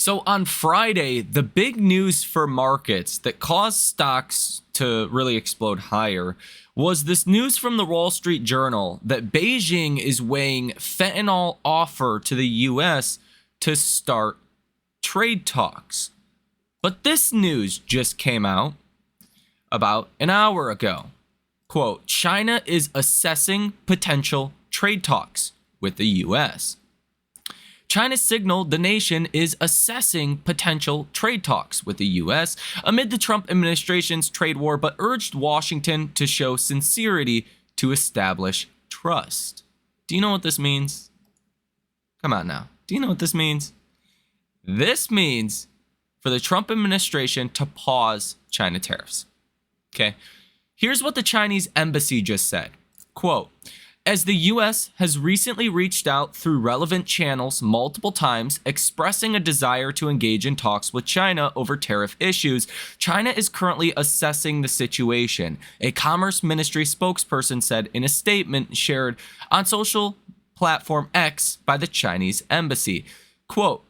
So on Friday, the big news for markets that caused stocks to really explode higher was this news from the Wall Street Journal that Beijing is weighing fentanyl offer to the US to start trade talks. But this news just came out about an hour ago. Quote, China is assessing potential trade talks with the US. China signaled the nation is assessing potential trade talks with the U.S. amid the Trump administration's trade war, but urged Washington to show sincerity to establish trust. Do you know what this means? Come on now. Do you know what this means? This means for the Trump administration to pause China tariffs. Okay. Here's what the Chinese embassy just said. Quote, as the U.S. has recently reached out through relevant channels multiple times, expressing a desire to engage in talks with China over tariff issues, China is currently assessing the situation, a Commerce Ministry spokesperson said in a statement shared on social platform X by the Chinese embassy. Quote,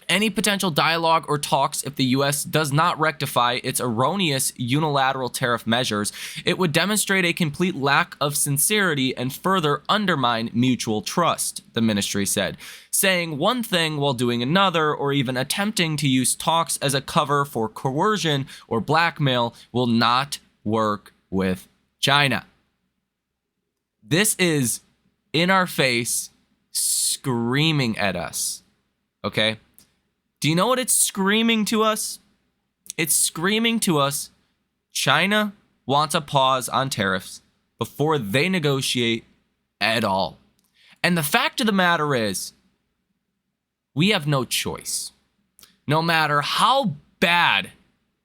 any potential dialogue or talks, if the U.S. does not rectify its erroneous unilateral tariff measures, it would demonstrate a complete lack of sincerity and further undermine mutual trust, the ministry said, saying one thing while doing another, or even attempting to use talks as a cover for coercion or blackmail will not work with China. This is in our face, screaming at us, okay? Do you know what it's screaming to us? It's screaming to us, China wants a pause on tariffs before they negotiate at all. And the fact of the matter is, we have no choice. No matter how bad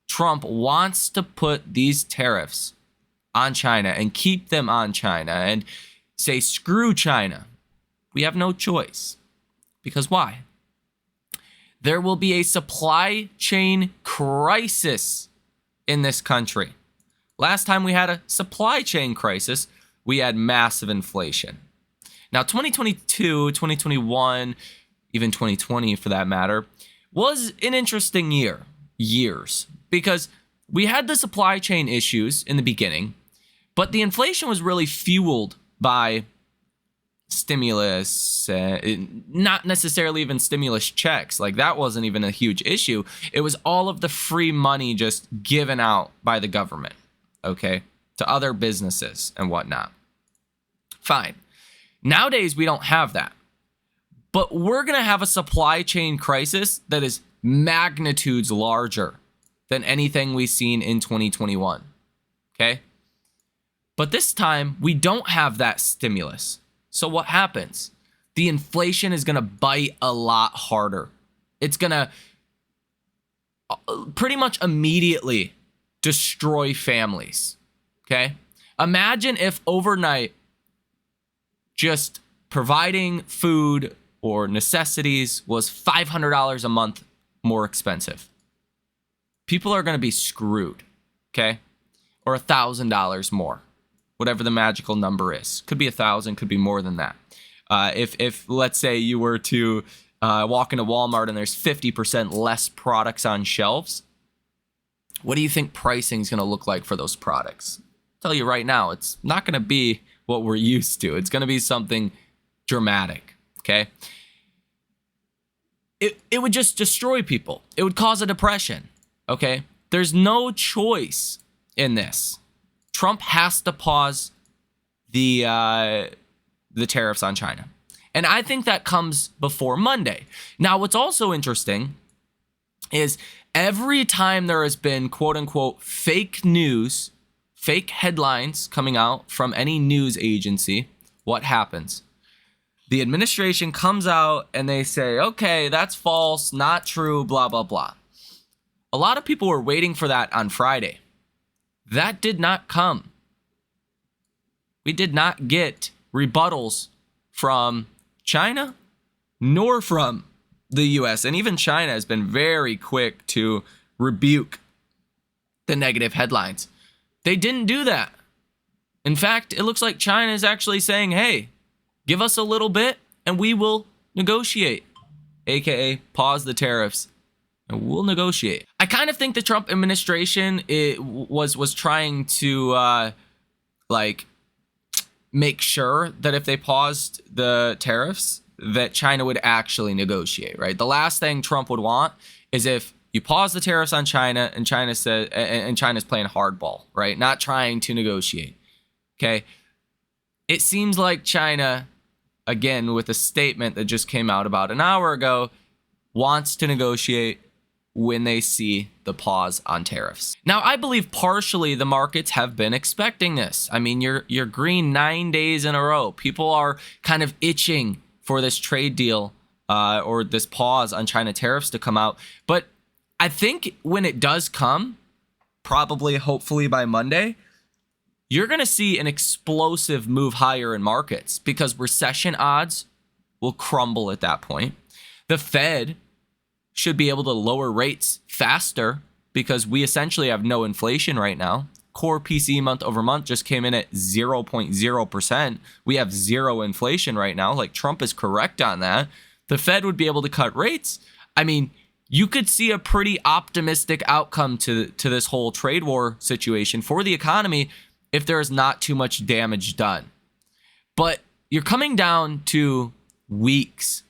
Trump wants to put these tariffs on China and keep them on China and say, screw China, we have no choice. Because why? There will be a supply chain crisis in this country. Last time we had a supply chain crisis, we had massive inflation. Now, 2022, 2021, even 2020 for that matter, was an interesting years, because we had the supply chain issues in the beginning, but the inflation was really fueled by stimulus, not necessarily even stimulus checks. Like, that wasn't even a huge issue. It was all of the free money just given out by the government, okay, to other businesses and whatnot. Fine. Nowadays, we don't have that. But we're going to have a supply chain crisis that is magnitudes larger than anything we've seen in 2021, okay? But this time, we don't have that stimulus. So what happens? The inflation is going to bite a lot harder. It's going to pretty much immediately destroy families, okay? Imagine if overnight just providing food or necessities was $500 a month more expensive. People are going to be screwed, okay? Or $1,000 more. Whatever the magical number is. Could be 1,000, could be more than that. If let's say you were to walk into Walmart and there's 50% less products on shelves, what do you think pricing is going to look like for those products? I'll tell you right now, it's not going to be what we're used to. It's going to be something dramatic, okay? It would just destroy people. It would cause a depression, okay? There's no choice in this. Trump has to pause the tariffs on China. And I think that comes before Monday. Now, what's also interesting is every time there has been, quote unquote, fake news, fake headlines coming out from any news agency, what happens? The administration comes out and they say, okay, that's false, not true, blah, blah, blah. A lot of people were waiting for that on Friday. That did not come. We did not get rebuttals from China nor from the US. And even China has been very quick to rebuke the negative headlines. They didn't do that. In fact, it looks like China is actually saying, hey, give us a little bit and we will negotiate. aka pause the tariffs, and we'll negotiate. I kind of think the Trump administration was trying to make sure that if they paused the tariffs, that China would actually negotiate, right? The last thing Trump would want is if you pause the tariffs on China and China's playing hardball, right? Not trying to negotiate. Okay. It seems like China, again, with a statement that just came out about an hour ago, wants to negotiate when they see the pause on tariffs. Now, I believe partially the markets have been expecting this. I mean, you're green 9 days in a row. People are kind of itching for this trade deal or this pause on China tariffs to come out. But I think when it does come, probably, hopefully by Monday, you're going to see an explosive move higher in markets because recession odds will crumble at that point. The Fed should be able to lower rates faster because we essentially have no inflation right now. Core PCE month over month just came in at 0.0%. We have zero inflation right now. Like, Trump is correct on that. The Fed would be able to cut rates. I mean, you could see a pretty optimistic outcome to this whole trade war situation for the economy if there is not too much damage done. But you're coming down to weeks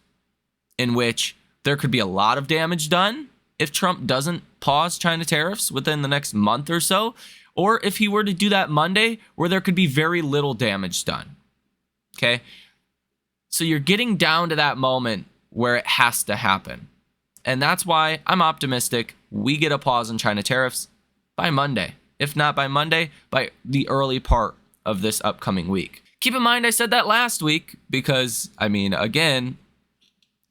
in which there could be a lot of damage done if Trump doesn't pause China tariffs within the next month or so, or if he were to do that Monday, where there could be very little damage done. Okay? So you're getting down to that moment where it has to happen. And that's why I'm optimistic we get a pause on China tariffs by Monday. If not by Monday, by the early part of this upcoming week. Keep in mind I said that last week because, I mean, again,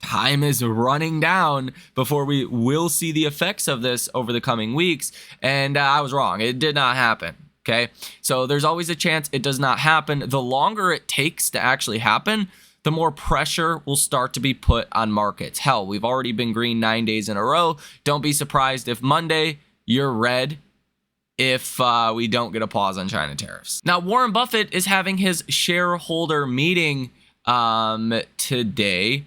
time is running down before we will see the effects of this over the coming weeks. And I was wrong. It did not happen. Okay. So there's always a chance it does not happen. The longer it takes to actually happen, the more pressure will start to be put on markets. Hell, we've already been green 9 days in a row. Don't be surprised if Monday you're red if we don't get a pause on China tariffs. Now, Warren Buffett is having his shareholder meeting today.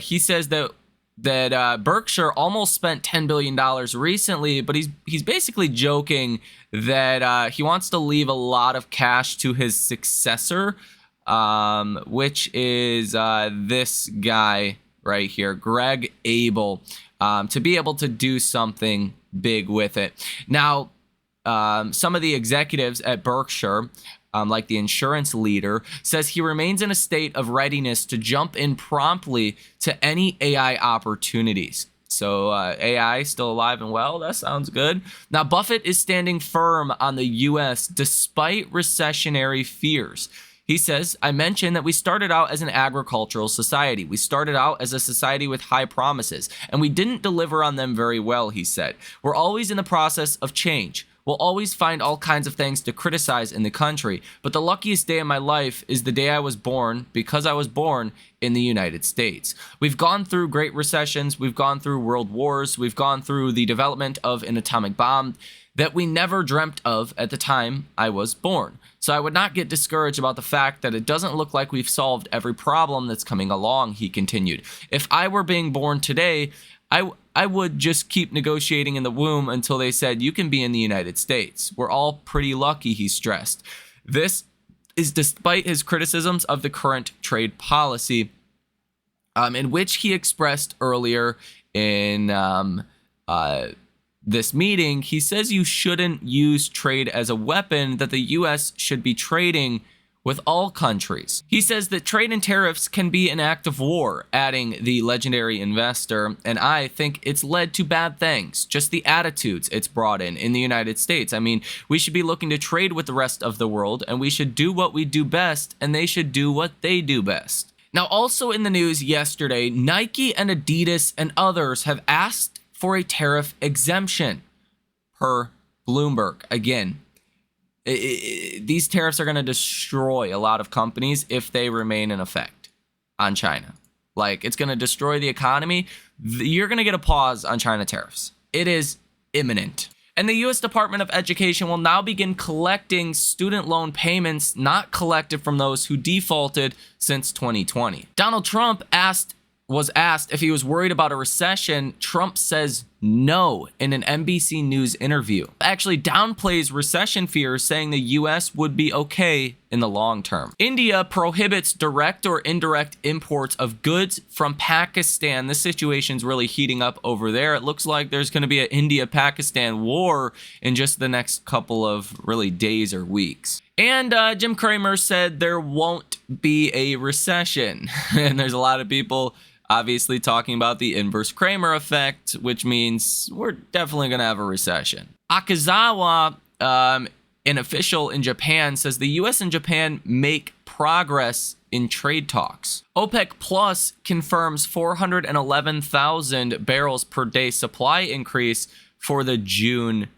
He says that Berkshire almost spent $10 billion recently, but he's basically joking that he wants to leave a lot of cash to his successor, which is this guy right here, Greg Abel, to be able to do something big with it. Now, some of the executives at Berkshire, like the insurance leader, says he remains in a state of readiness to jump in promptly to any AI opportunities. So AI still alive and well. That sounds good. Now, Buffett is standing firm on the U.S. despite recessionary fears. He says, I mentioned that we started out as an agricultural society. We started out as a society with high promises, and we didn't deliver on them very well, he said. We're always in the process of change. We'll always find all kinds of things to criticize in the country, but the luckiest day of my life is the day I was born because I was born in the United States. We've gone through great recessions, we've gone through world wars, we've gone through the development of an atomic bomb that we never dreamt of at the time I was born. So I would not get discouraged about the fact that it doesn't look like we've solved every problem that's coming along, he continued. If I were being born today, I would just keep negotiating in the womb until they said, you can be in the United States. We're all pretty lucky, he stressed. This is despite his criticisms of the current trade policy, in which he expressed earlier in this meeting. He says you shouldn't use trade as a weapon, that the U.S. should be trading with all countries. He says that trade and tariffs can be an act of war, adding the legendary investor, and I think it's led to bad things, just the attitudes it's brought in the United States. I mean, we should be looking to trade with the rest of the world, and we should do what we do best, and they should do what they do best. Now, also in the news yesterday, Nike and Adidas and others have asked for a tariff exemption, per Bloomberg. Again, these tariffs are going to destroy a lot of companies if they remain in effect on China. Like, it's going to destroy the economy. You're going to get a pause on China tariffs. It is imminent. And the U.S. Department of Education will now begin collecting student loan payments not collected from those who defaulted since 2020. Donald Trump asked was asked if he was worried about a recession, Trump says no in an NBC News interview. Actually downplays recession fears, saying the US would be okay in the long term. India prohibits direct or indirect imports of goods from Pakistan. This situation's really heating up over there. It looks like there's going to be an India-Pakistan war in just the next couple of really days or weeks. And Jim Cramer said there won't be a recession. And there's a lot of people obviously talking about the inverse Cramer effect, which means we're definitely going to have a recession. Akazawa, an official in Japan, says the US and Japan make progress in trade talks. OPEC Plus confirms 411,000 barrels per day supply increase for the June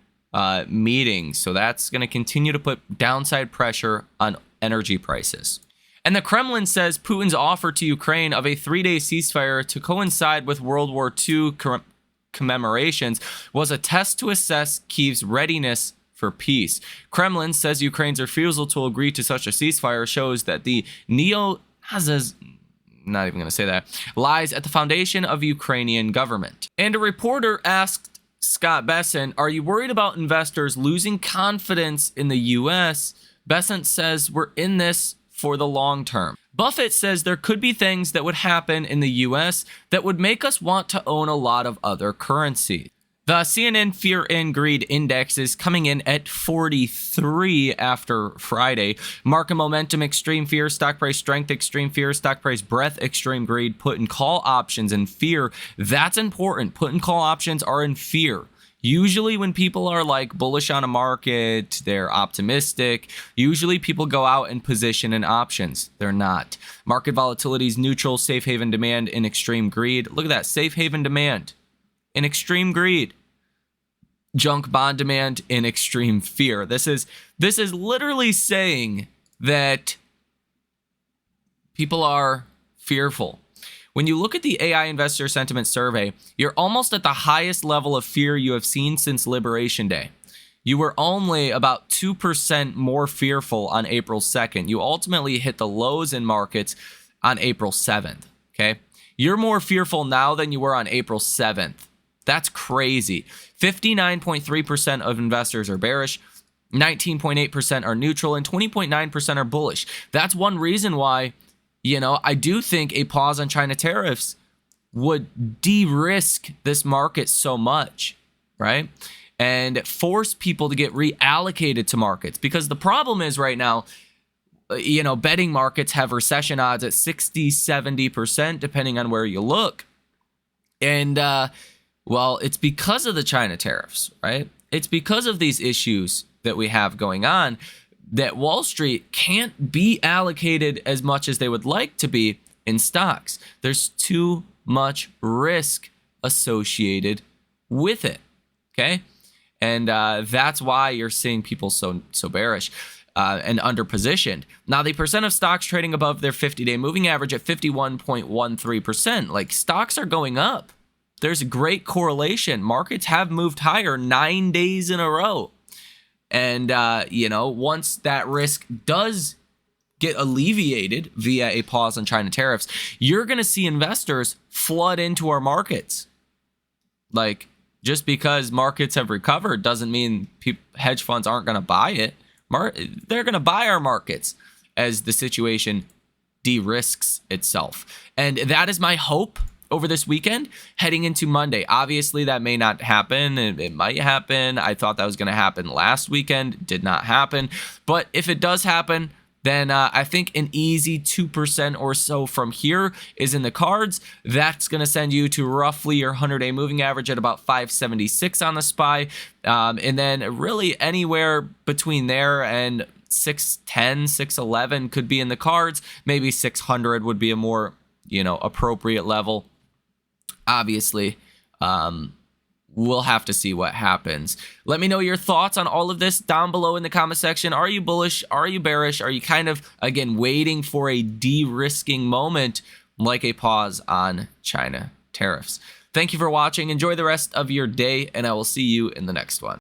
meeting. So that's going to continue to put downside pressure on energy prices. And the Kremlin says Putin's offer to Ukraine of a 3-day ceasefire to coincide with World War II commemorations was a test to assess Kyiv's readiness for peace. Kremlin says Ukraine's refusal to agree to such a ceasefire shows that the neo-Nazis, not even going to say that, lies at the foundation of Ukrainian government. And a reporter asked Scott Bessent, are you worried about investors losing confidence in the U.S.? Bessent says we're in this for the long term. Buffett says there could be things that would happen in the US that would make us want to own a lot of other currencies. The CNN Fear and Greed Index is coming in at 43 after Friday. Market momentum, extreme fear, stock price strength, extreme fear, stock price breadth, extreme greed, put and call options and fear. That's important. Put and call options are in fear. Usually when people are like bullish on a market, they're optimistic. Usually people go out and position in options. They're not. Market volatility is neutral, safe haven demand, in extreme greed. Look at that, safe haven demand in extreme greed. Junk bond demand in extreme fear. This is literally saying that people are fearful. When you look at the AI Investor Sentiment Survey, you're almost at the highest level of fear you have seen since Liberation Day. You were only about 2% more fearful on April 2nd. You ultimately hit the lows in markets on April 7th, okay? You're more fearful now than you were on April 7th. That's crazy. 59.3% of investors are bearish, 19.8% are neutral, and 20.9% are bullish. That's one reason why, I do think a pause on China tariffs would de-risk this market so much, right? And force people to get reallocated to markets. Because the problem is right now, betting markets have recession odds at 60, 70%, depending on where you look. And, it's because of the China tariffs, right? It's because of these issues that we have going on that Wall Street can't be allocated as much as they would like to be in stocks. There's too much risk associated with it, okay? And that's why you're seeing people so bearish and underpositioned. Now, the percent of stocks trading above their 50-day moving average at 51.13%. Like, stocks are going up. There's a great correlation. Markets have moved higher 9 days in a row. And, once that risk does get alleviated via a pause on China tariffs, you're going to see investors flood into our markets. Like, just because markets have recovered doesn't mean hedge funds aren't going to buy it. They're going to buy our markets as the situation de-risks itself. And that is my hope over this weekend heading into Monday. Obviously, that may not happen. It might happen. I thought that was going to happen last weekend. Did not happen. But if it does happen, then I think an easy 2% or so from here is in the cards. That's going to send you to roughly your 100-day moving average at about 576 on the SPY. And then really anywhere between there and 610, 611 could be in the cards. Maybe 600 would be a more, appropriate level. Obviously, we'll have to see what happens. Let me know your thoughts on all of this down below in the comment section. Are you bullish? Are you bearish? Are you kind of, again, waiting for a de-risking moment like a pause on China tariffs? Thank you for watching. Enjoy the rest of your day, and I will see you in the next one.